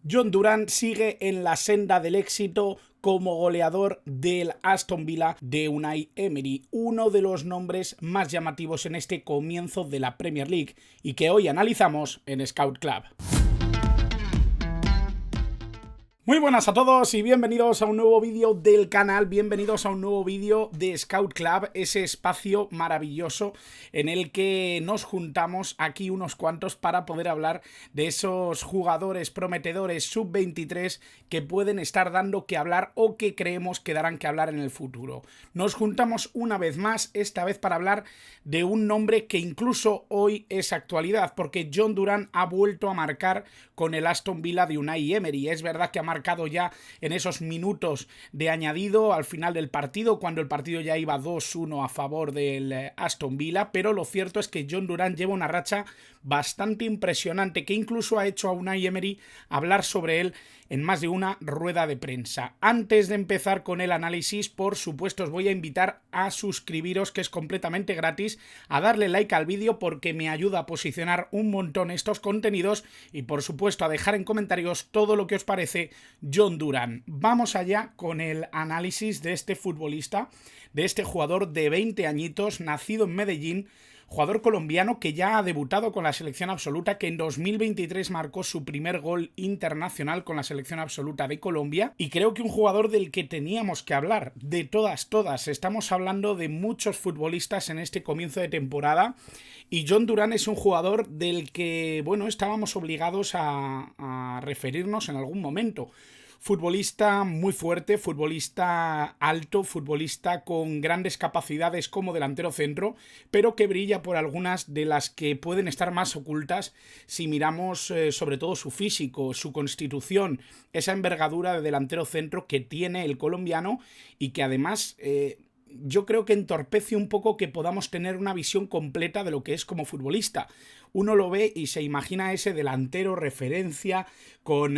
John Durán sigue en la senda del éxito como goleador del Aston Villa de Unai Emery, uno de los nombres más llamativos en este comienzo de la Premier League y que hoy analizamos en Scout Club. Muy buenas a todos y bienvenidos a un nuevo vídeo del canal, bienvenidos a un nuevo vídeo de Scout Club, ese espacio maravilloso en el que nos juntamos aquí unos cuantos para poder hablar de esos jugadores prometedores sub-23 que pueden estar dando que hablar o que creemos que darán que hablar en el futuro. Nos juntamos una vez más, esta vez para hablar de un nombre que incluso hoy es actualidad, porque John Durán ha vuelto a marcar con el Aston Villa de Unai Emery. Es verdad que ha marcado ya en esos minutos de añadido al final del partido, cuando el partido ya iba 2-1 a favor del Aston Villa, pero lo cierto es que John Durán lleva una racha bastante impresionante que incluso ha hecho a Unai Emery hablar sobre él en más de una rueda de prensa. Antes de empezar con el análisis, por supuesto os voy a invitar a suscribiros, que es completamente gratis, a darle like al vídeo porque me ayuda a posicionar un montón estos contenidos y por supuesto a dejar en comentarios todo lo que os parece John Durán. Vamos allá con el análisis de este futbolista, de este jugador de 20 añitos, nacido en Medellín, jugador colombiano que ya ha debutado con la selección absoluta, que en 2023 marcó su primer gol internacional con la selección absoluta de Colombia, y creo que un jugador del que teníamos que hablar, de todas. Estamos hablando de muchos futbolistas en este comienzo de temporada, y John Durán es un jugador del que, bueno, estábamos obligados a referirnos en algún momento. Futbolista muy fuerte, futbolista alto, futbolista con grandes capacidades como delantero centro, pero que brilla por algunas de las que pueden estar más ocultas si miramos sobre todo su físico, su constitución, esa envergadura de delantero centro que tiene el colombiano y que además yo creo que entorpece un poco que podamos tener una visión completa de lo que es como futbolista. Uno lo ve y se imagina ese delantero referencia con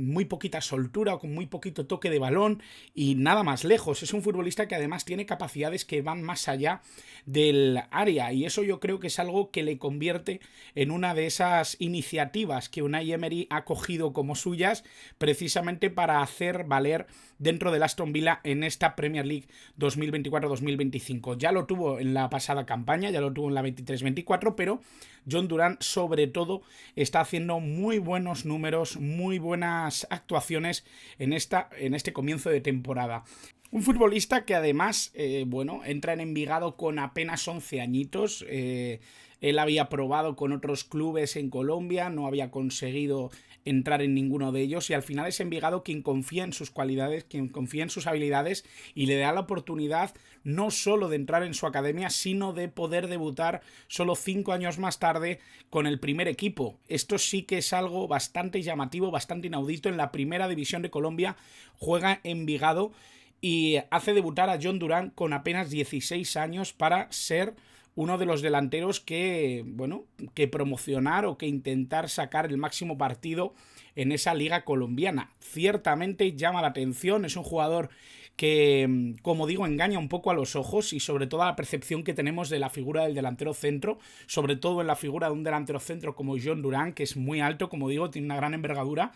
muy poquita soltura o con muy poquito toque de balón y nada más lejos. Es un futbolista que además tiene capacidades que van más allá del área y eso yo creo que es algo que le convierte en una de esas iniciativas que Unai Emery ha cogido como suyas precisamente para hacer valer dentro del Aston Villa en esta Premier League 2024-2025. Ya lo tuvo en la pasada campaña, ya lo tuvo en la 23-24, pero John Durán sobre todo está haciendo muy buenos números, muy buenas actuaciones en este comienzo de temporada. Un futbolista que además, entra en Envigado con apenas 11 añitos. Él había probado con otros clubes en Colombia, no había conseguido entrar en ninguno de ellos y al final es Envigado quien confía en sus cualidades, quien confía en sus habilidades y le da la oportunidad no solo de entrar en su academia, sino de poder debutar solo 5 años más tarde con el primer equipo. Esto sí que es algo bastante llamativo, bastante inaudito. En la primera división de Colombia juega Envigado y hace debutar a John Durán con apenas 16 años para ser uno de los delanteros que promocionar o que intentar sacar el máximo partido en esa liga colombiana. Ciertamente llama la atención, es un jugador que, como digo, engaña un poco a los ojos y sobre todo a la percepción que tenemos de la figura del delantero centro, sobre todo en la figura de un delantero centro como John Durán, que es muy alto, como digo, tiene una gran envergadura.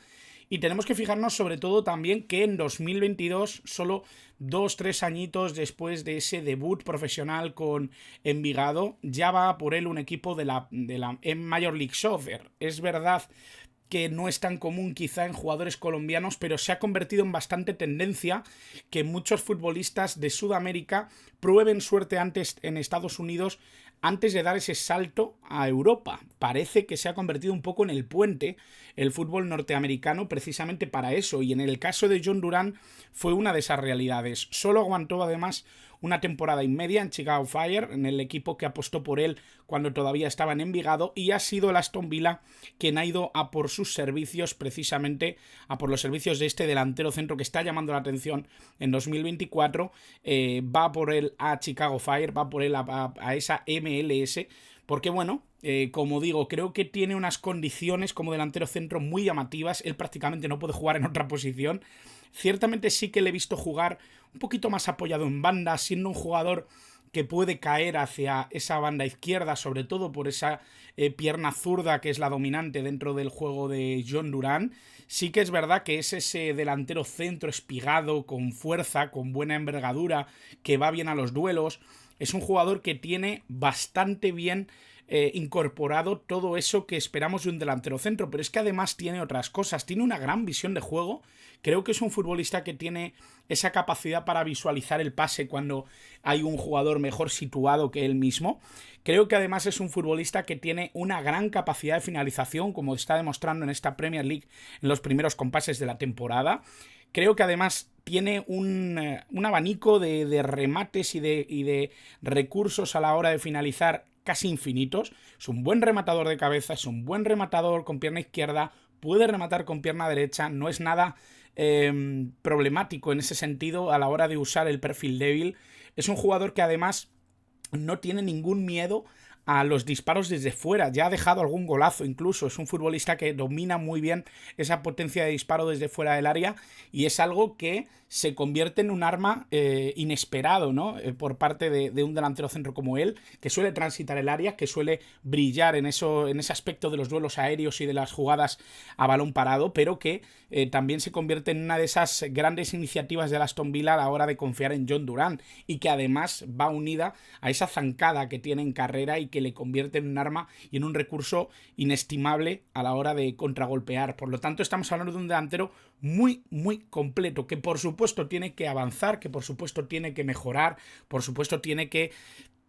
Y tenemos que fijarnos sobre todo también que en 2022, solo 2-3 añitos después de ese debut profesional con Envigado, ya va por él un equipo de la Major League Soccer. Es verdad que no es tan común quizá en jugadores colombianos, pero se ha convertido en bastante tendencia que muchos futbolistas de Sudamérica prueben suerte antes en Estados Unidos antes de dar ese salto a Europa. Parece que se ha convertido un poco en el puente el fútbol norteamericano precisamente para eso, y en el caso de John Durán fue una de esas realidades. Solo aguantó además una temporada y media en Chicago Fire, en el equipo que apostó por él cuando todavía estaba en Envigado, y ha sido el Aston Villa quien ha ido a por sus servicios, precisamente a por los servicios de este delantero centro que está llamando la atención en 2024. Va por él a Chicago Fire, va por él a esa MLS, porque como digo, creo que tiene unas condiciones como delantero centro muy llamativas. Él prácticamente no puede jugar en otra posición. Ciertamente sí que le he visto jugar un poquito más apoyado en banda, siendo un jugador que puede caer hacia esa banda izquierda, sobre todo por esa pierna zurda que es la dominante dentro del juego de John Durán. Sí que es verdad que es ese delantero centro espigado, con fuerza, con buena envergadura, que va bien a los duelos. Es un jugador que tiene bastante bien incorporado todo eso que esperamos de un delantero centro, pero es que además tiene otras cosas, tiene una gran visión de juego. Creo que es un futbolista que tiene esa capacidad para visualizar el pase cuando hay un jugador mejor situado que él mismo. Creo que además es un futbolista que tiene una gran capacidad de finalización, como está demostrando en esta Premier League en los primeros compases de la temporada. Creo que además tiene un abanico de remates y de recursos a la hora de finalizar casi infinitos. Es un buen rematador de cabeza, es un buen rematador con pierna izquierda, puede rematar con pierna derecha, no es nada problemático en ese sentido a la hora de usar el perfil débil. Es un jugador que además no tiene ningún miedo a los disparos desde fuera, ya ha dejado algún golazo incluso, es un futbolista que domina muy bien esa potencia de disparo desde fuera del área y es algo que se convierte en un arma inesperado, ¿no? Por parte de un delantero centro como él, que suele transitar el área, que suele brillar en ese aspecto de los duelos aéreos y de las jugadas a balón parado, pero que también se convierte en una de esas grandes iniciativas de Aston Villa a la hora de confiar en John Durán y que además va unida a esa zancada que tiene en carrera y que le convierte en un arma y en un recurso inestimable a la hora de contragolpear. Por lo tanto, estamos hablando de un delantero muy, muy completo, que por supuesto tiene que avanzar, que por supuesto tiene que mejorar, por supuesto tiene que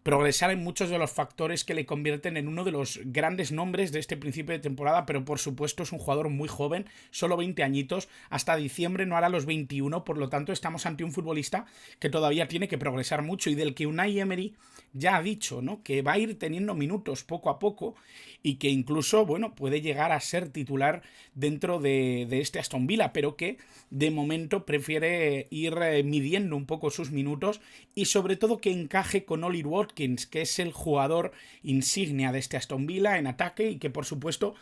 progresar en muchos de los factores que le convierten en uno de los grandes nombres de este principio de temporada, pero por supuesto es un jugador muy joven, solo 20 añitos, hasta diciembre no hará los 21, por lo tanto estamos ante un futbolista que todavía tiene que progresar mucho y del que Unai Emery ya ha dicho, ¿no?, que va a ir teniendo minutos poco a poco y que incluso, bueno, puede llegar a ser titular dentro de este Aston Villa, pero que de momento prefiere ir midiendo un poco sus minutos y sobre todo que encaje con Ollie Watkins, que es el jugador insignia de este Aston Villa en ataque y que por supuesto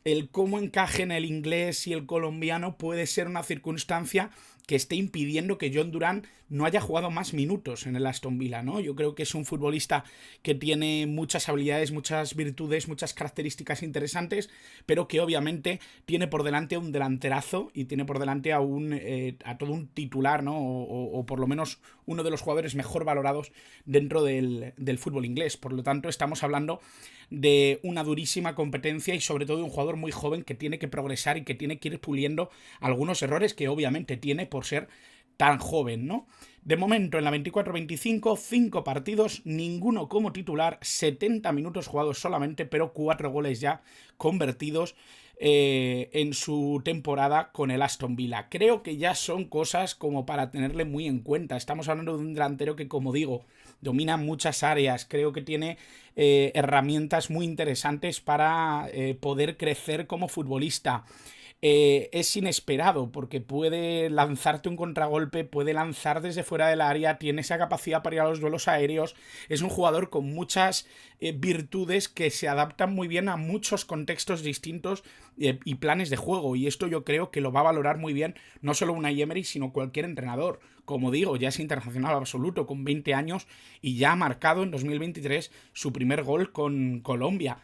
el cómo encaje en el inglés y el colombiano puede ser una circunstancia que esté impidiendo que John Durán no haya jugado más minutos en el Aston Villa, ¿no? Yo creo que es un futbolista que tiene muchas habilidades, muchas virtudes, muchas características interesantes, pero que obviamente tiene por delante un delanterazo y tiene por delante a todo un titular, ¿no? O por lo menos uno de los jugadores mejor valorados dentro del fútbol inglés. Por lo tanto, estamos hablando de una durísima competencia y sobre todo de un jugador muy joven que tiene que progresar y que tiene que ir puliendo algunos errores que obviamente tiene por ser tan joven, ¿no? De momento en la 24-25, 5 partidos, ninguno como titular, 70 minutos jugados solamente, pero 4 goles ya convertidos en su temporada con el Aston Villa. Creo que ya son cosas como para tenerle muy en cuenta. Estamos hablando de un delantero que, como digo, domina muchas áreas. Creo que tiene herramientas muy interesantes para poder crecer como futbolista. Es inesperado porque puede lanzarte un contragolpe, puede lanzar desde fuera del área, tiene esa capacidad para ir a los duelos aéreos, es un jugador con muchas virtudes que se adaptan muy bien a muchos contextos distintos y planes de juego, y esto yo creo que lo va a valorar muy bien no solo Unai Emery sino cualquier entrenador. Como digo, ya es internacional absoluto con 20 años y ya ha marcado en 2023 su primer gol con Colombia.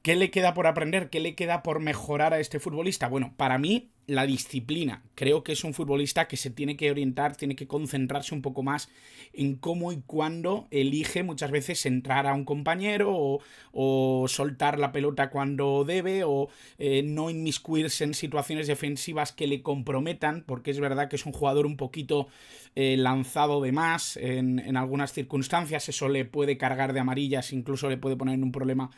¿Qué le queda por aprender? ¿Qué le queda por mejorar a este futbolista? Bueno, para mí, la disciplina. Creo que es un futbolista que se tiene que orientar, tiene que concentrarse un poco más en cómo y cuándo elige muchas veces entrar a un compañero o soltar la pelota cuando debe o no inmiscuirse en situaciones defensivas que le comprometan, porque es verdad que es un jugador un poquito lanzado de más en algunas circunstancias. Eso le puede cargar de amarillas, incluso le puede poner en un problema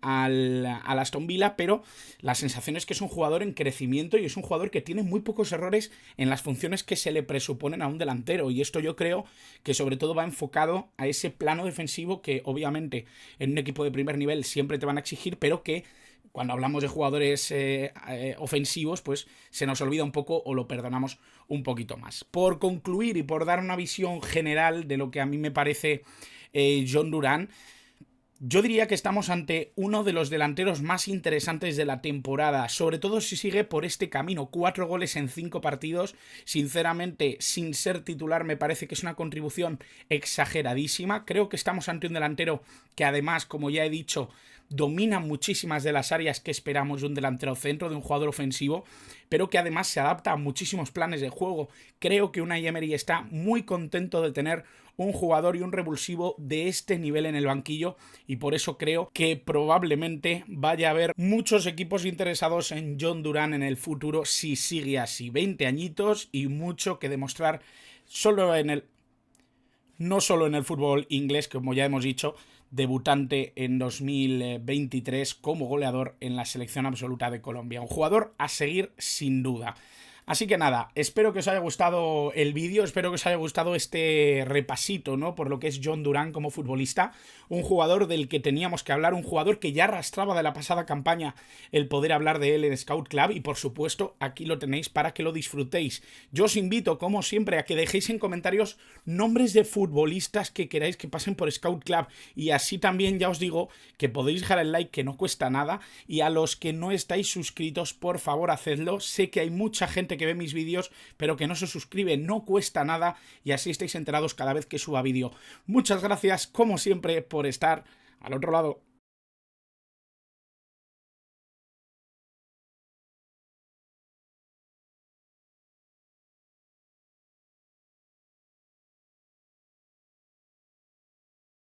al Aston Villa, pero la sensación es que es un jugador en crecimiento y es un jugador que tiene muy pocos errores en las funciones que se le presuponen a un delantero, y esto yo creo que sobre todo va enfocado a ese plano defensivo que obviamente en un equipo de primer nivel siempre te van a exigir, pero que cuando hablamos de jugadores ofensivos pues se nos olvida un poco o lo perdonamos un poquito más. Por concluir y por dar una visión general de lo que a mí me parece John Durán, Yo diría que estamos ante uno de los delanteros más interesantes de la temporada, sobre todo si sigue por este camino. 4 goles en 5 partidos, sinceramente, sin ser titular me parece que es una contribución exageradísima. Creo que estamos ante un delantero que además, como ya he dicho, domina muchísimas de las áreas que esperamos de un delantero centro, de un jugador ofensivo, pero que además se adapta a muchísimos planes de juego. Creo que Unai Emery está muy contento de tener un jugador y un revulsivo de este nivel en el banquillo, y por eso creo que probablemente vaya a haber muchos equipos interesados en John Duran en el futuro si sigue así. 20 añitos y mucho que demostrar no solo en el fútbol inglés, como ya hemos dicho, debutante en 2023 como goleador en la selección absoluta de Colombia. Un jugador a seguir sin duda. Así que nada, espero que os haya gustado el vídeo, espero que os haya gustado este repasito, ¿no? Por lo que es John Duran como futbolista, un jugador del que teníamos que hablar, un jugador que ya arrastraba de la pasada campaña el poder hablar de él en Scout Club, y por supuesto aquí lo tenéis para que lo disfrutéis. Yo os invito, como siempre, a que dejéis en comentarios nombres de futbolistas que queráis que pasen por Scout Club, y así también ya os digo que podéis dejar el like, que no cuesta nada, y a los que no estáis suscritos, por favor hacedlo. Sé que hay mucha gente que ve mis vídeos pero que no se suscribe, no cuesta nada, y así estáis enterados cada vez que suba vídeo. Muchas gracias como siempre por estar al otro lado.